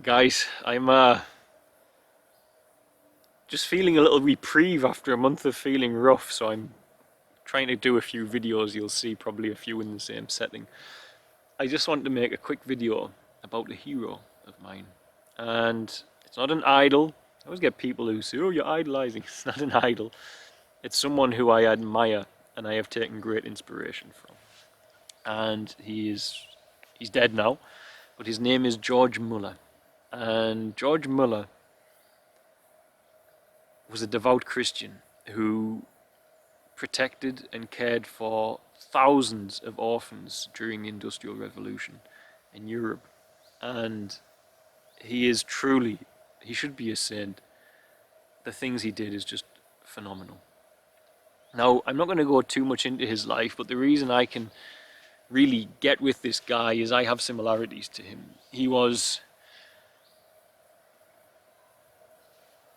Guys, I'm just feeling a little reprieve after a month of feeling rough, so I'm trying to do a few videos. You'll see probably a few in the same setting. I just wanted to make a quick video about a hero of mine. And it's not an idol. I always get people who say, oh, you're idolizing. It's not an idol. It's someone who I admire and I have taken great inspiration from. And he's dead now, but his name is George Muller. And George Muller was a devout Christian who protected and cared for thousands of orphans during the Industrial Revolution in Europe. And he is truly, he should be a saint. The things he did is just phenomenal. Now, I'm not going to go too much into his life, but the reason I can really get with this guy is I have similarities to him. He was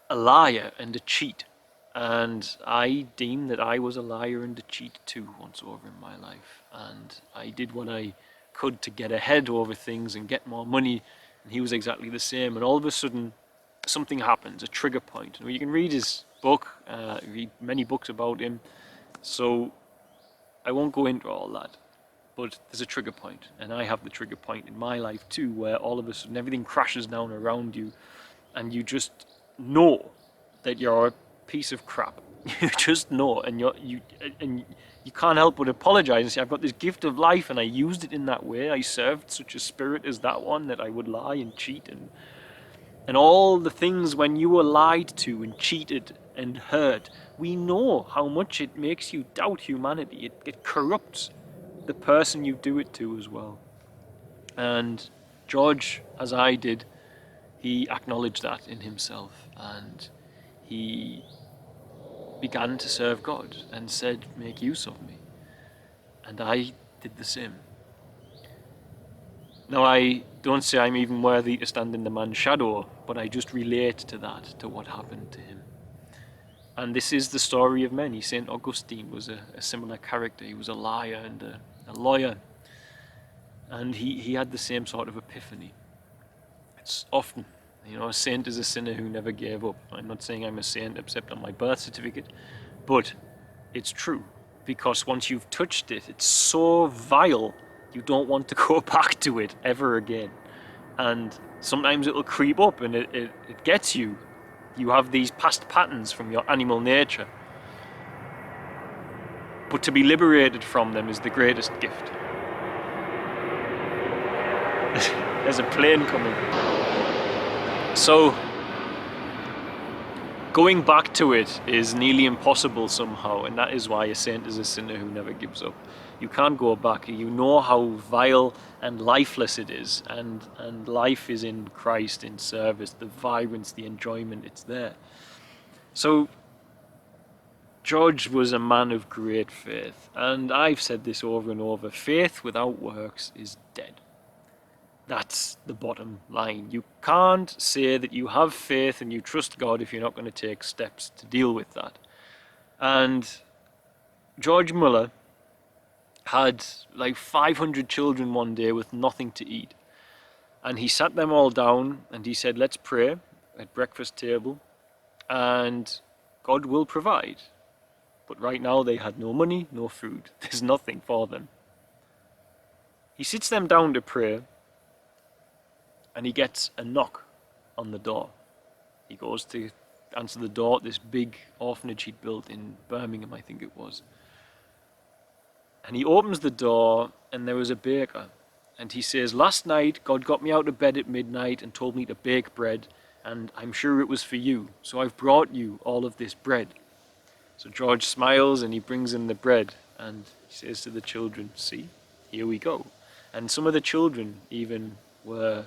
a liar and a cheat, and I deem that I was a liar and a cheat too once over in my life, and I did what I could to get ahead over things and get more money, and he was exactly the same. And all of a sudden something happens, a trigger point. You can read his book, read many books about him, so I won't go into all that, but there's a trigger point, and I have the trigger point in my life too, where all of a sudden everything crashes down around you and you just know that you're a piece of crap. You just know, and you can't help but apologize and say, I've got this gift of life and I used it in that way. I served such a spirit as that one, that I would lie and cheat and all the things when you were lied to and cheated and hurt. We know how much it makes you doubt humanity. It corrupts the person you do it to as well. And George, as I did, he acknowledged that in himself, and he began to serve God and said, make use of me. And I did the same. Now, I don't say I'm even worthy to stand in the man's shadow, but I just relate to that, to what happened to him. And this is the story of many. St. Augustine was a similar character. He was a liar and a lawyer, and he had the same sort of epiphany. It's often, a saint is a sinner who never gave up. I'm not saying I'm a saint except on my birth certificate, but it's true, because once you've touched it, it's so vile, you don't want to go back to it ever again. And sometimes it'll creep up and it gets you. You have these past patterns from your animal nature. But to be liberated from them is the greatest gift. There's a plane coming. So, going back to it is nearly impossible somehow, and that is why a saint is a sinner who never gives up. You can't go back. You know how vile and lifeless it is, and life is in Christ, in service, the vibrance, the enjoyment, it's there. So, George was a man of great faith, and I've said this over and over, faith without works is dead. That's the bottom line. You can't say that you have faith and you trust God if you're not going to take steps to deal with that. And George Muller had like 500 children one day with nothing to eat. And he sat them all down and he said, let's pray at breakfast table and God will provide. But right now they had no money, no food. There's nothing for them. He sits them down to pray, and he gets a knock on the door. He goes to answer the door at this big orphanage he'd built in Birmingham, I think it was. And he opens the door, and there was a baker. And he says, last night God got me out of bed at midnight and told me to bake bread, and I'm sure it was for you. So I've brought you all of this bread. So George smiles and he brings in the bread, and he says to the children, see, here we go. And some of the children even were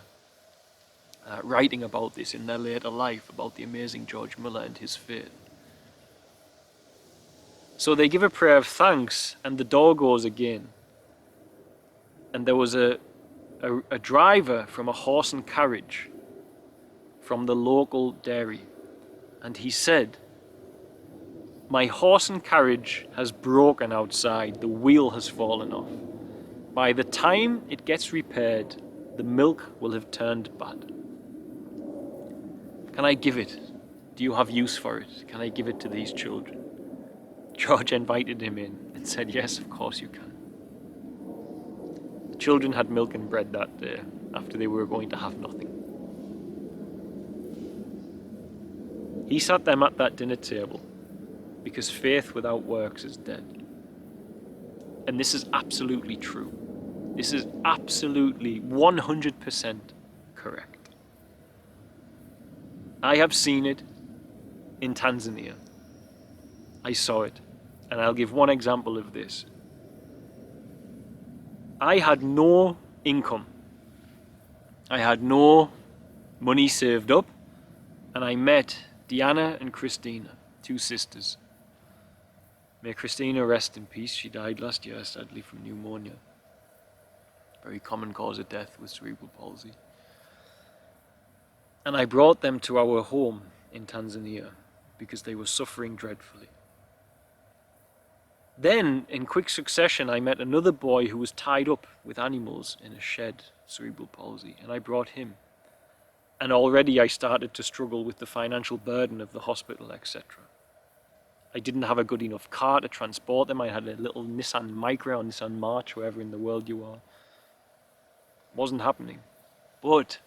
writing about this in their later life, about the amazing George Muller and his faith. So they give a prayer of thanks, and the door goes again. And there was a driver from a horse and carriage from the local dairy. And he said, my horse and carriage has broken outside, the wheel has fallen off. By the time it gets repaired, the milk will have turned bad. Can I give it? Do you have use for it? Can I give it to these children? George invited him in and said, yes, of course you can. The children had milk and bread that day after they were going to have nothing. He sat them at that dinner table because faith without works is dead. And this is absolutely true. This is absolutely 100% correct. I have seen it in Tanzania. I saw it. And I'll give one example of this. I had no income. I had no money saved up. And I met Diana and Christina, two sisters. May Christina rest in peace. She died last year, sadly, from pneumonia. Very common cause of death with cerebral palsy. And I brought them to our home in Tanzania because they were suffering dreadfully. Then, in quick succession, I met another boy who was tied up with animals in a shed, cerebral palsy, and I brought him. And already I started to struggle with the financial burden of the hospital, etc. I didn't have a good enough car to transport them. I had a little Nissan Micra or Nissan March, wherever in the world you are. Wasn't happening. But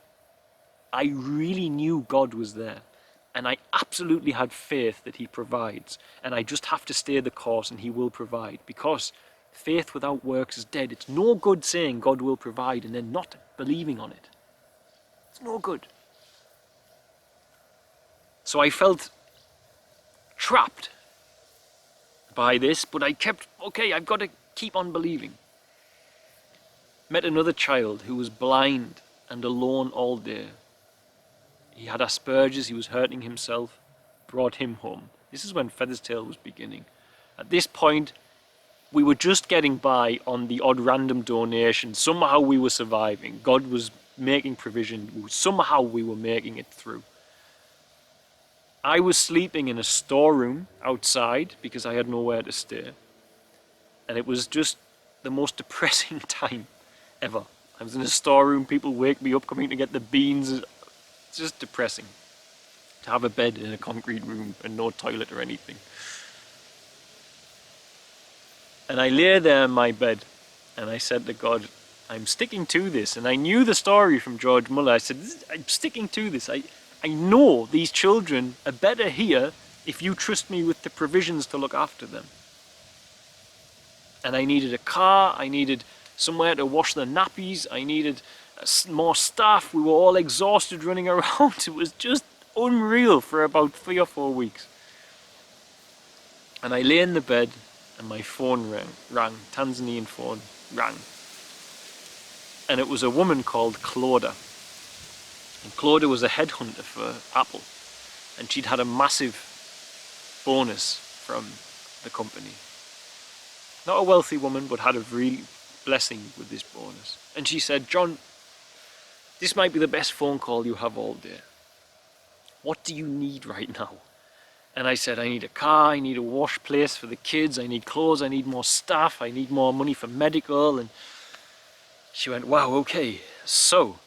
I really knew God was there. And I absolutely had faith that he provides. And I just have to stay the course and he will provide. Because faith without works is dead. It's no good saying God will provide and then not believing on it. It's no good. So I felt trapped by this, but I kept, okay, I've got to keep on believing. Met another child who was blind and alone all day. He had Asperger's, he was hurting himself, brought him home. This is when Feather's Tale was beginning. At this point, we were just getting by on the odd random donation. Somehow we were surviving. God was making provision. Somehow we were making it through. I was sleeping in a storeroom outside because I had nowhere to stay. And it was just the most depressing time ever. I was in a storeroom, people wake me up coming to get the beans. It's just depressing to have a bed in a concrete room and no toilet or anything. And I lay there in my bed and I said to God, I'm sticking to this. And I knew the story from George Muller. I said, I'm sticking to this. I know these children are better here if you trust me with the provisions to look after them. And I needed a car, I needed somewhere to wash the nappies, I needed more staff. We were all exhausted running around. It was just unreal for about 3 or 4 weeks. And I lay in the bed and my phone rang, Tanzanian phone rang. And it was a woman called Claudia. And Claudia was a headhunter for Apple. And she'd had a massive bonus from the company. Not a wealthy woman, but had a real blessing with this bonus. And she said, John, this might be the best phone call you have all day. What do you need right now? And I said, I need a car, I need a wash place for the kids, I need clothes, I need more staff, I need more money for medical. And she went, wow, okay, so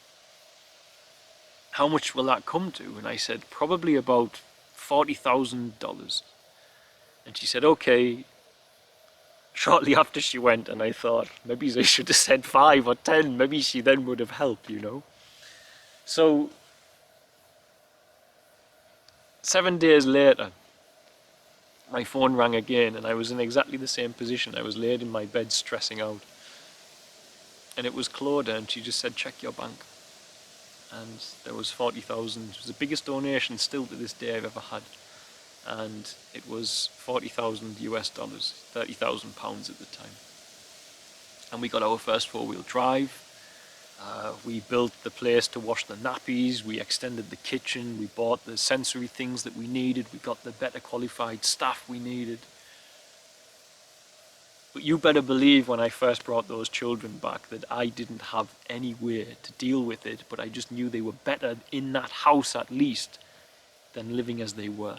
how much will that come to? And I said, probably about $40,000. And she said, okay. Shortly after she went, and I thought, maybe they should have said 5 or 10, maybe she then would have helped, you know. So 7 days later, my phone rang again, and I was in exactly the same position. I was laid in my bed stressing out. And it was Claudia, and she just said, check your bank. And there was 40,000. It was the biggest donation still to this day I've ever had. And it was 40,000 US dollars, 30,000 pounds at the time. And we got our first 4-wheel drive. We built the place to wash the nappies. We extended the kitchen. We bought the sensory things that we needed. We got the better qualified staff we needed. But you better believe when I first brought those children back that I didn't have any way to deal with it, but I just knew they were better in that house at least than living as they were.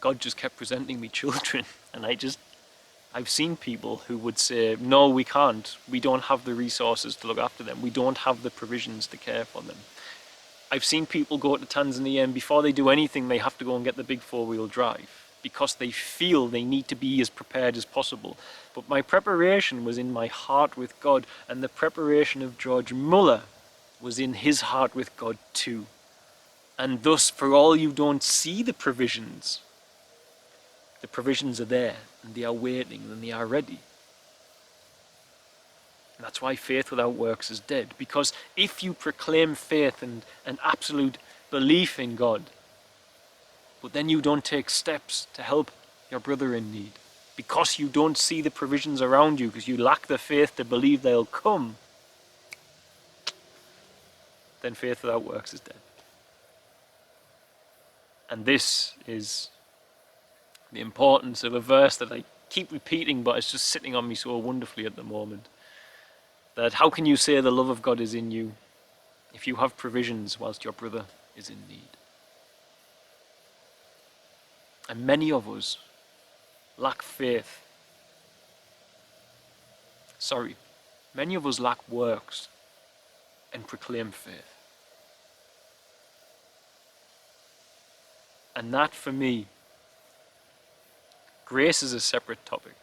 God just kept presenting me children, and I've seen people who would say, no, we can't. We don't have the resources to look after them. We don't have the provisions to care for them. I've seen people go to Tanzania and before they do anything they have to go and get the big 4-wheel drive because they feel they need to be as prepared as possible. But my preparation was in my heart with God, and the preparation of George Muller was in his heart with God too. And thus, for all you don't see the provisions are there, and they are waiting, and they are ready. And that's why faith without works is dead. Because if you proclaim faith and an absolute belief in God, but then you don't take steps to help your brother in need, because you don't see the provisions around you, because you lack the faith to believe they'll come, then faith without works is dead. And this is the importance of a verse that I keep repeating, but it's just sitting on me so wonderfully at the moment. That how can you say the love of God is in you if you have provisions whilst your brother is in need? And many of us lack faith. Many of us lack works and proclaim faith. And that for me, grace is a separate topic.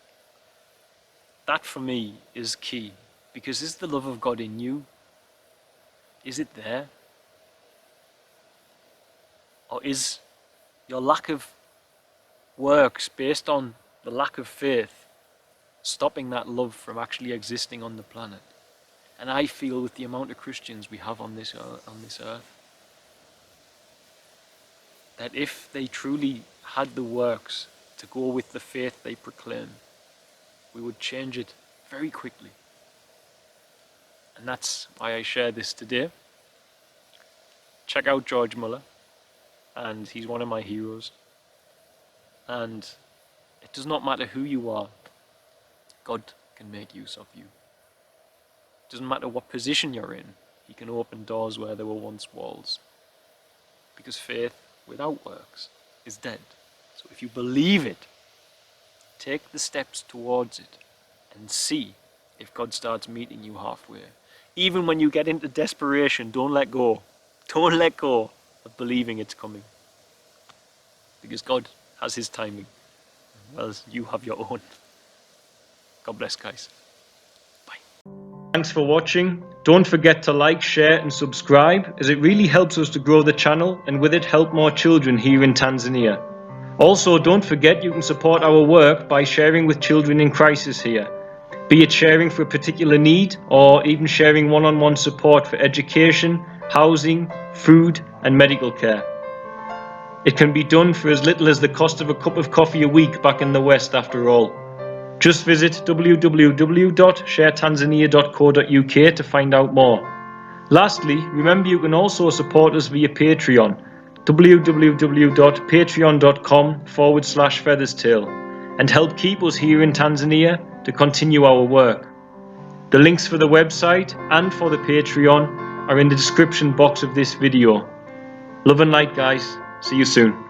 That for me is key. Because is the love of God in you? Is it there? Or is your lack of works based on the lack of faith stopping that love from actually existing on the planet? And I feel with the amount of Christians we have on this earth, that if they truly had the works to go with the faith they proclaim, we would change it very quickly. And that's why I share this today. Check out George Muller, and he's one of my heroes. And it does not matter who you are, God can make use of you. It doesn't matter what position you're in, He can open doors where there were once walls. Because faith without works is dead. So if you believe it, take the steps towards it and see if God starts meeting you halfway. Even when you get into desperation, don't let go. Don't let go of believing it's coming. Because God has His timing, as you have your own. God bless, guys. Bye. Thanks for watching. Don't forget to like, share and subscribe, as it really helps us to grow the channel and with it help more children here in Tanzania. Also, don't forget you can support our work by sharing with children in crisis here. Be it sharing for a particular need or even sharing one-on-one support for education, housing, food and medical care. It can be done for as little as the cost of a cup of coffee a week back in the West after all. Just visit www.sharetanzania.co.uk to find out more. Lastly, remember you can also support us via Patreon, www.patreon.com/featherstail, and help keep us here in Tanzania to continue our work. The links for the website and for the Patreon are in the description box of this video. Love and light, guys. See you soon.